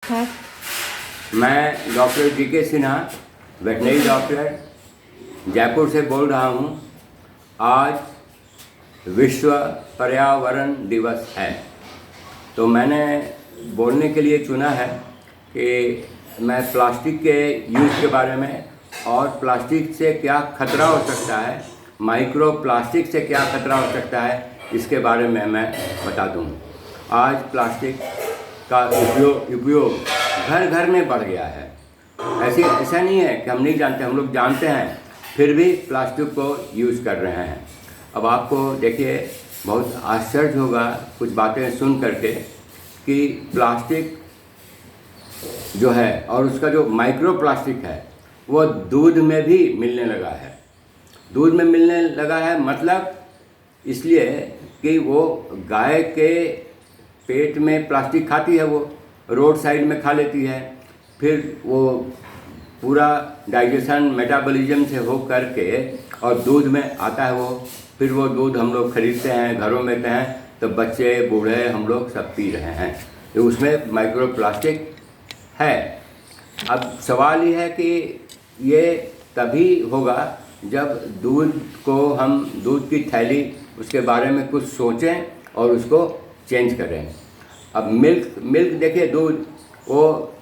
हाँ। मैं doctor GK. Sinha, veterinary doctor, Jaipur से बोल रहा हूँ। आज विश्व पर्यावरण दिवस है, तो मैंने बोलने के लिए चुना है कि मैं प्लास्टिक के यूज़ के बारे में और प्लास्टिक से क्या खतरा हो सकता है, माइक्रो प्लास्टिक से क्या खतरा हो सकता है, इसके बारे में मैं बता दूँ। आज प्लास्टिक का उपयोग घर घर में बढ़ गया है। ऐसा नहीं है कि हम नहीं जानते, हम लोग जानते हैं, फिर भी प्लास्टिक को यूज़ कर रहे हैं। अब आपको देखिए बहुत आश्चर्य होगा कुछ बातें सुन करके कि प्लास्टिक जो है और उसका जो माइक्रो प्लास्टिक है वो दूध में भी मिलने लगा है। दूध में मिलने लगा है मतलब इसलिए कि वो गाय के पेट में प्लास्टिक खाती है, वो रोड साइड में खा लेती है, फिर वो पूरा डाइजेशन मेटाबॉलिज्म से हो करके और दूध में आता है वो, फिर वो दूध हम लोग खरीदते हैं, घरों में हैं, तो बच्चे बूढ़े हम लोग सब पी रहे हैं, तो उसमें माइक्रो प्लास्टिक है। अब सवाल ये है कि ये तभी होगा जब दूध की थैली उसके बारे में कुछ सोचें और उसको चेंज करें। अब मिल्क देखिए, दूध वो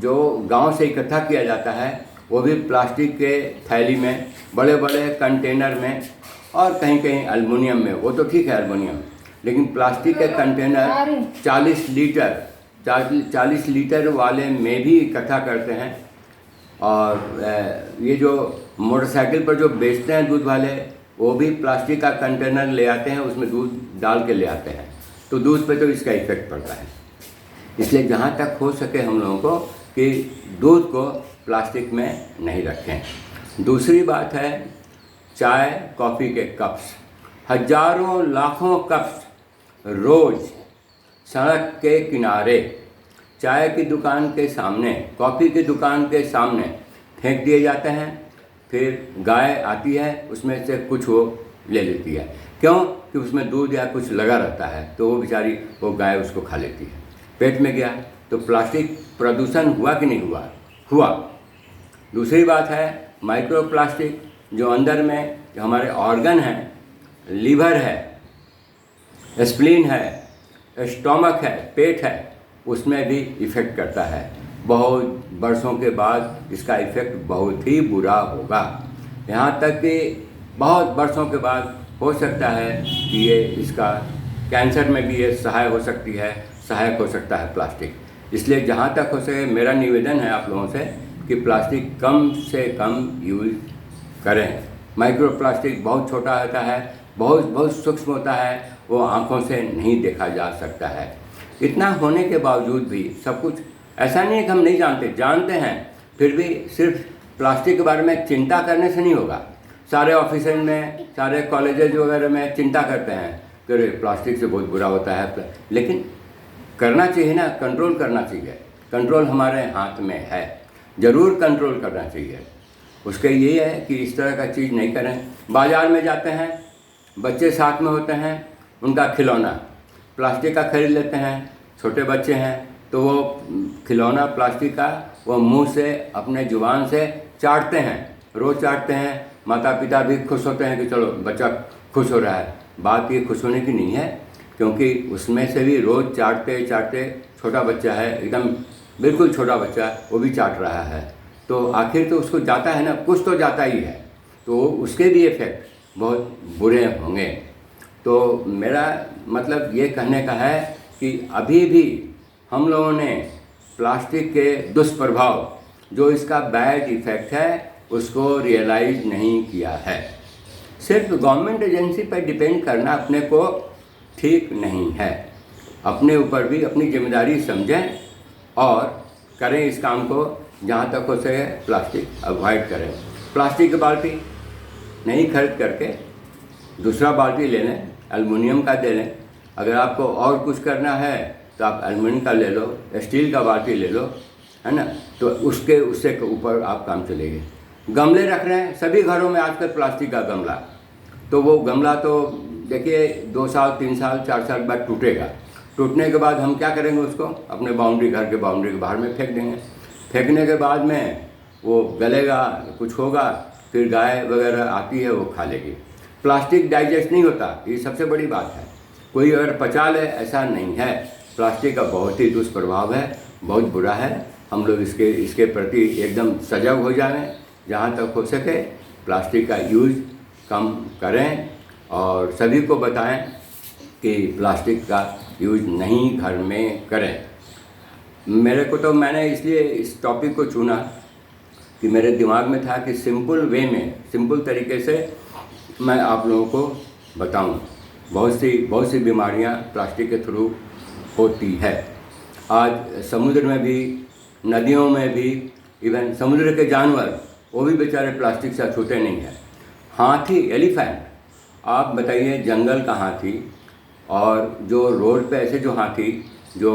जो गांव से इकट्ठा किया जाता है वो भी प्लास्टिक के थैली में, बड़े बड़े कंटेनर में, और कहीं कहीं एल्युमिनियम में, वो तो ठीक है एल्युमिनियम, लेकिन प्लास्टिक के कंटेनर 40 लीटर वाले में भी इकट्ठा करते हैं। और ये जो मोटरसाइकिल पर जो बेचते हैं दूध वाले, वो भी प्लास्टिक का कंटेनर ले आते हैं, उसमें दूध डाल के ले आते हैं, तो दूध पे तो इसका इफेक्ट पड़ता है। इसलिए जहाँ तक हो सके हम लोगों को कि दूध को प्लास्टिक में नहीं रखें। दूसरी बात है चाय कॉफ़ी के कप्स, हजारों लाखों कप्स रोज़ सड़क के किनारे, चाय की दुकान के सामने, कॉफ़ी की दुकान के सामने फेंक दिए जाते हैं। फिर गाय आती है, उसमें से कुछ वो ले लेती है, क्यों कि उसमें दूध या कुछ लगा रहता है, तो वो बेचारी वो गाय उसको खा लेती है, पेट में गया, तो प्लास्टिक प्रदूषण हुआ कि नहीं हुआ। दूसरी बात है माइक्रो प्लास्टिक, जो अंदर में जो हमारे ऑर्गन हैं, लीवर है, स्प्लीन है, स्टोमक है, पेट है, उसमें भी इफ़ेक्ट करता है। बहुत बरसों के बाद इसका इफ़ेक्ट बहुत ही बुरा होगा, यहाँ तक कि बहुत बरसों के बाद हो सकता है कि ये इसका कैंसर में भी ये सहायक हो सकता है प्लास्टिक। इसलिए जहाँ तक हो सके मेरा निवेदन है आप लोगों से कि प्लास्टिक कम से कम यूज़ करें। माइक्रो प्लास्टिक बहुत छोटा होता है, बहुत सूक्ष्म होता है, वो आँखों से नहीं देखा जा सकता है। इतना होने के बावजूद भी सब कुछ, ऐसा नहीं है कि हम नहीं जानते हैं, फिर भी सिर्फ प्लास्टिक के बारे में चिंता करने से नहीं होगा। सारे ऑफिस में, सारे कॉलेजेज वगैरह में चिंता करते हैं कि प्लास्टिक से बहुत बुरा होता है, लेकिन करना चाहिए ना, कंट्रोल करना चाहिए। कंट्रोल हमारे हाथ में है, ज़रूर कंट्रोल करना चाहिए। उसके ये है कि इस तरह का चीज़ नहीं करें। बाज़ार में जाते हैं, बच्चे साथ में होते हैं, उनका खिलौना प्लास्टिक का खरीद लेते हैं, छोटे बच्चे हैं तो वो खिलौना प्लास्टिक का वो मुंह से अपने जुबान से चाटते हैं, रोज़ चाटते हैं। माता पिता भी खुश होते हैं कि चलो बच्चा खुश हो रहा है। बात ये खुश होने की नहीं है, क्योंकि उसमें से भी रोज़ चाटते चाटते, छोटा बच्चा है, एकदम बिल्कुल छोटा बच्चा, वो भी चाट रहा है, तो आखिर तो उसको जाता है ना, कुछ तो जाता ही है, तो उसके भी इफ़ेक्ट बहुत बुरे होंगे। तो मेरा मतलब ये कहने का है कि अभी भी हम लोगों ने प्लास्टिक के दुष्प्रभाव, जो इसका बैड इफ़ेक्ट है, उसको रियलाइज़ नहीं किया है। सिर्फ गवर्नमेंट एजेंसी पर डिपेंड करना अपने को ठीक नहीं है। अपने ऊपर भी अपनी जिम्मेदारी समझें और करें इस काम को। जहाँ तक हो सके प्लास्टिक अवॉइड करें। प्लास्टिक की बाल्टी नहीं खरीद करके दूसरा बाल्टी ले लें, एल्युमिनियम का दे लें। अगर आपको और कुछ करना है तो आप एल्युमिनियम का ले लो, स्टील का बाल्टी ले लो, है ना, तो उससे ऊपर आप काम चलेंगे। गमले रख रहे हैं सभी घरों में आजकल, प्लास्टिक का गमला, तो वो गमला तो देखिए 2 साल 3 साल 4 साल बाद टूटेगा, टूटने के बाद हम क्या करेंगे, उसको अपने बाउंड्री, घर के बाउंड्री के बाहर में फेंक देंगे। फेंकने के बाद में वो गलेगा, कुछ होगा, फिर गाय वगैरह आती है वो खा लेगी। प्लास्टिक डाइजेस्ट नहीं होता, ये सबसे बड़ी बात है। कोई अगर पचा ले, ऐसा नहीं है। प्लास्टिक का बहुत ही दुष्प्रभाव है, बहुत बुरा है। हम लोग इसके प्रति एकदम सजग हो जाएं। जहाँ तक हो सके प्लास्टिक का यूज़ कम करें और सभी को बताएं कि प्लास्टिक का यूज़ नहीं घर में करें। मेरे को तो, मैंने इसलिए इस टॉपिक को चुना कि मेरे दिमाग में था कि सिंपल वे में, सिंपल तरीके से मैं आप लोगों को बताऊं। बहुत सी बीमारियां प्लास्टिक के थ्रू होती है। आज समुद्र में भी, नदियों में भी, इवन समुद्र के जानवर वो भी बेचारे प्लास्टिक से छूते नहीं हैं। हाथी, एलिफेंट, आप बताइए जंगल का हाथी और जो रोड पे ऐसे जो हाथी जो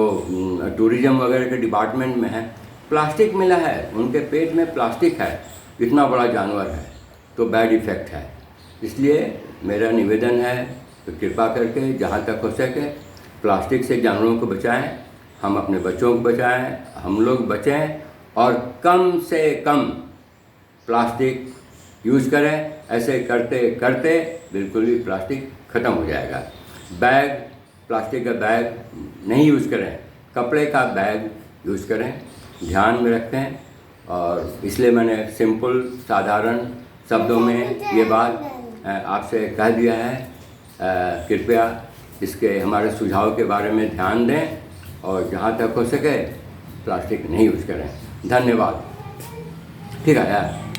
टूरिज़्म वगैरह के डिपार्टमेंट में है, प्लास्टिक मिला है, उनके पेट में प्लास्टिक है, इतना बड़ा जानवर है, तो बैड इफ़ेक्ट है। इसलिए मेरा निवेदन है तो कृपा करके जहाँ तक हो सके प्लास्टिक से जानवरों को बचाएं, हम अपने बच्चों को बचाएं, हम लोग बचें और कम से कम प्लास्टिक यूज़ करें। ऐसे करते करते बिल्कुल भी प्लास्टिक ख़त्म हो जाएगा। बैग, प्लास्टिक का बैग नहीं यूज़ करें, कपड़े का बैग यूज़ करें, ध्यान में रखें। और इसलिए मैंने सिंपल साधारण शब्दों में ये बात आपसे कह दिया है। कृपया इसके हमारे सुझाव के बारे में ध्यान दें और जहाँ तक हो सके प्लास्टिक नहीं यूज़ करें। धन्यवाद। ठीक है यार।